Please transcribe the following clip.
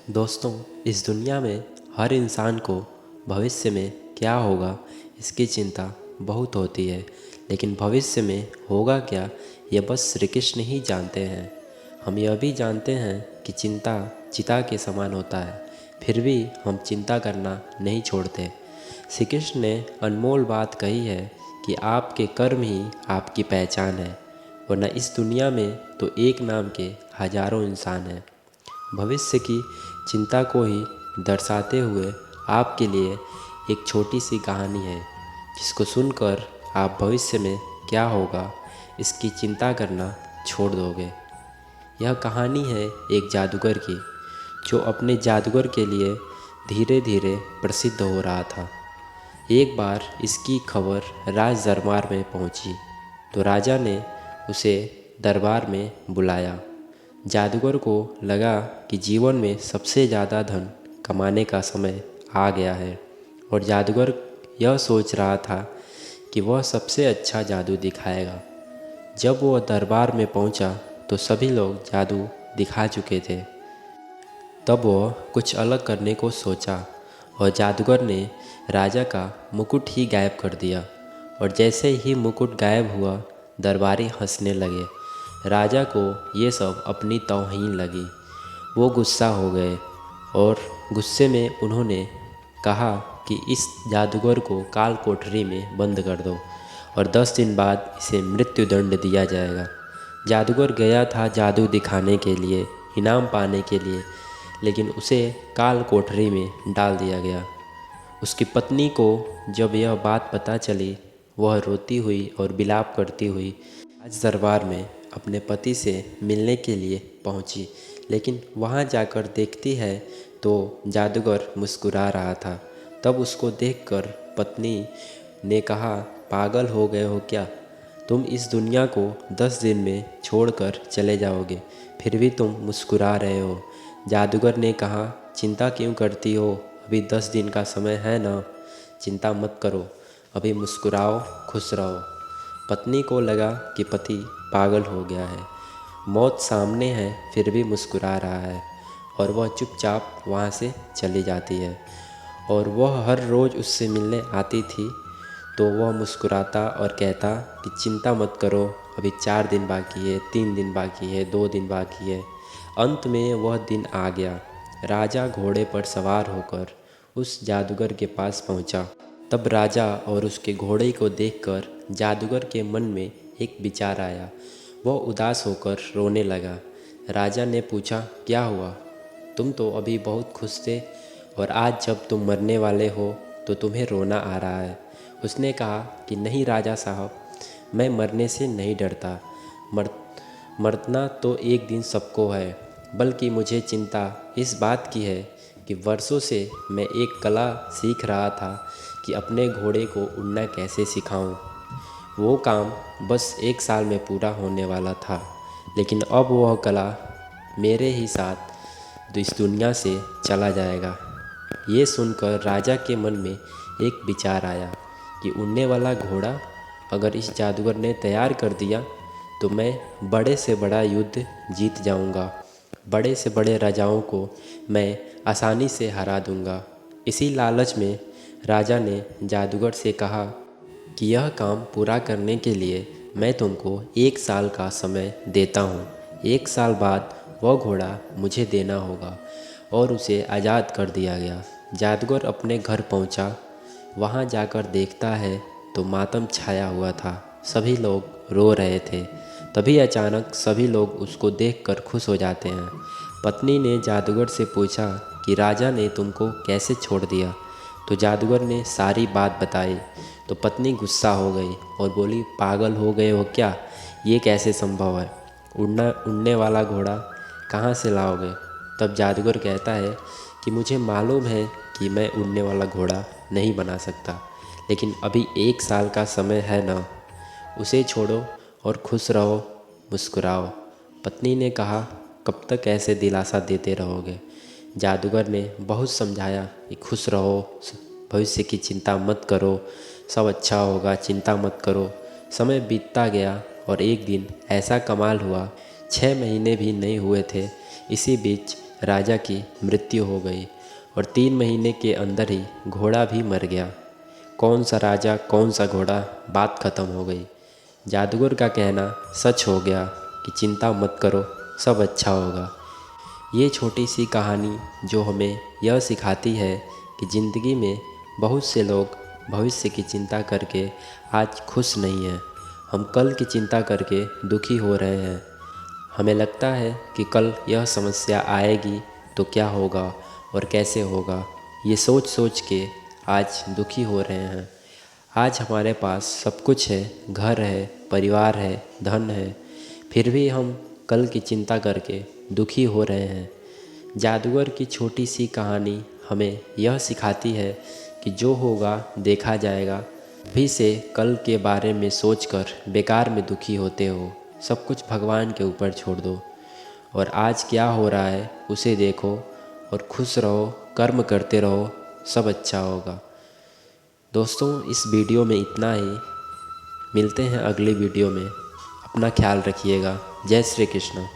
दोस्तों, इस दुनिया में हर इंसान को भविष्य में क्या होगा इसकी चिंता बहुत होती है। लेकिन भविष्य में होगा क्या, यह बस श्री कृष्ण ही जानते हैं। हम यह भी जानते हैं कि चिंता चिता के समान होता है, फिर भी हम चिंता करना नहीं छोड़ते। श्री कृष्ण ने अनमोल बात कही है कि आपके कर्म ही आपकी पहचान है, वरना इस दुनिया में तो एक नाम के हजारों इंसान हैं। भविष्य की चिंता को ही दर्शाते हुए आपके लिए एक छोटी सी कहानी है, जिसको सुनकर आप भविष्य में क्या होगा इसकी चिंता करना छोड़ दोगे। यह कहानी है एक जादूगर की, जो अपने जादूगर के लिए धीरे धीरे प्रसिद्ध हो रहा था। एक बार इसकी खबर राज दरबार में पहुंची, तो राजा ने उसे दरबार में बुलाया। जादूगर को लगा कि जीवन में सबसे ज़्यादा धन कमाने का समय आ गया है, और जादूगर यह सोच रहा था कि वह सबसे अच्छा जादू दिखाएगा। जब वह दरबार में पहुंचा, तो सभी लोग जादू दिखा चुके थे। तब वह कुछ अलग करने को सोचा, और जादूगर ने राजा का मुकुट ही गायब कर दिया। और जैसे ही मुकुट गायब हुआ, दरबारी हंसने लगे। राजा को ये सब अपनी तौहीन लगी। वो गुस्सा हो गए, और गुस्से में उन्होंने कहा कि इस जादूगर को काल कोठरी में बंद कर दो, और 10 दिन बाद इसे मृत्युदंड दिया जाएगा। जादूगर गया था जादू दिखाने के लिए, इनाम पाने के लिए, लेकिन उसे काल कोठरी में डाल दिया गया। उसकी पत्नी को जब यह बात पता चली, वह रोती हुई और विलाप करती हुई राज दरबार में अपने पति से मिलने के लिए पहुंची। लेकिन वहां जाकर देखती है तो जादूगर मुस्कुरा रहा था। तब उसको देखकर पत्नी ने कहा, पागल हो गए हो क्या? तुम इस दुनिया को 10 दिन में छोड़कर चले जाओगे, फिर भी तुम मुस्कुरा रहे हो। जादूगर ने कहा, चिंता क्यों करती हो? अभी 10 दिन का समय है ना, चिंता मत करो, अभी मुस्कुराओ, खुश रहो। पत्नी को लगा कि पति पागल हो गया है, मौत सामने है, फिर भी मुस्कुरा रहा है, और वह चुपचाप वहाँ से चली जाती है। और वह हर रोज़ उससे मिलने आती थी, तो वह मुस्कुराता और कहता कि चिंता मत करो, अभी 4 दिन बाकी है, 3 दिन बाकी है, 2 दिन बाकी है। अंत में वह दिन आ गया। राजा घोड़े पर सवार होकर उस जादूगर के पास पहुंचा। तब राजा और उसके घोड़े को देखकर जादूगर के मन में एक विचार आया। वह उदास होकर रोने लगा। राजा ने पूछा, क्या हुआ? तुम तो अभी बहुत खुश थे, और आज जब तुम मरने वाले हो तो तुम्हें रोना आ रहा है। उसने कहा कि नहीं राजा साहब, मैं मरने से नहीं डरता। मरना तो एक दिन सबको है, बल्कि मुझे चिंता इस बात की है कि वर्षों से मैं एक कला सीख रहा था कि अपने घोड़े को उड़ना कैसे सिखाऊं। वो काम बस 1 साल में पूरा होने वाला था, लेकिन अब वह कला मेरे ही साथ इस दुनिया से चला जाएगा। ये सुनकर राजा के मन में एक विचार आया कि उड़ने वाला घोड़ा अगर इस जादूगर ने तैयार कर दिया, तो मैं बड़े से बड़ा युद्ध जीत जाऊंगा। बड़े से बड़े राजाओं को मैं आसानी से हरा दूंगा। इसी लालच में राजा ने जादूगर से कहा कि यह काम पूरा करने के लिए मैं तुमको 1 साल का समय देता हूँ। 1 साल बाद वह घोड़ा मुझे देना होगा। और उसे आज़ाद कर दिया गया। जादूगर अपने घर पहुँचा। वहाँ जाकर देखता है तो मातम छाया हुआ था, सभी लोग रो रहे थे। तभी अचानक सभी लोग उसको देखकर खुश हो जाते हैं। पत्नी ने जादूगर से पूछा कि राजा ने तुमको कैसे छोड़ दिया? तो जादूगर ने सारी बात बताई। तो पत्नी गुस्सा हो गई और बोली, पागल हो गए हो क्या? ये कैसे संभव है? उड़ने वाला घोड़ा कहाँ से लाओगे? तब जादूगर कहता है कि मुझे मालूम है कि मैं उड़ने वाला घोड़ा नहीं बना सकता, लेकिन अभी 1 साल का समय है ना, उसे छोड़ो और खुश रहो, मुस्कुराओ। पत्नी ने कहा, कब तक ऐसे दिलासा देते रहोगे? जादूगर ने बहुत समझाया कि खुश रहो, भविष्य की चिंता मत करो, सब अच्छा होगा, चिंता मत करो। समय बीतता गया और एक दिन ऐसा कमाल हुआ, 6 महीने भी नहीं हुए थे, इसी बीच राजा की मृत्यु हो गई और 3 महीने के अंदर ही घोड़ा भी मर गया। कौन सा राजा कौन सा घोड़ा, बात ख़त्म हो गई। जादूगर का कहना सच हो गया कि चिंता मत करो, सब अच्छा होगा। ये छोटी सी कहानी जो हमें यह सिखाती है कि ज़िंदगी में बहुत से लोग भविष्य की चिंता करके आज खुश नहीं हैं। हम कल की चिंता करके दुखी हो रहे हैं। हमें लगता है कि कल यह समस्या आएगी तो क्या होगा और कैसे होगा, ये सोच सोच के आज दुखी हो रहे हैं। आज हमारे पास सब कुछ है, घर है, परिवार है, धन है, फिर भी हम कल की चिंता करके दुखी हो रहे हैं। जादूगर की छोटी सी कहानी हमें यह सिखाती है कि जो होगा देखा जाएगा। अभी से कल के बारे में सोचकर बेकार में दुखी होते हो, सब कुछ भगवान के ऊपर छोड़ दो और आज क्या हो रहा है उसे देखो और खुश रहो, कर्म करते रहो, सब अच्छा होगा। दोस्तों, इस वीडियो में इतना ही। मिलते हैं अगली वीडियो में। अपना ख्याल रखिएगा। जय श्री कृष्ण।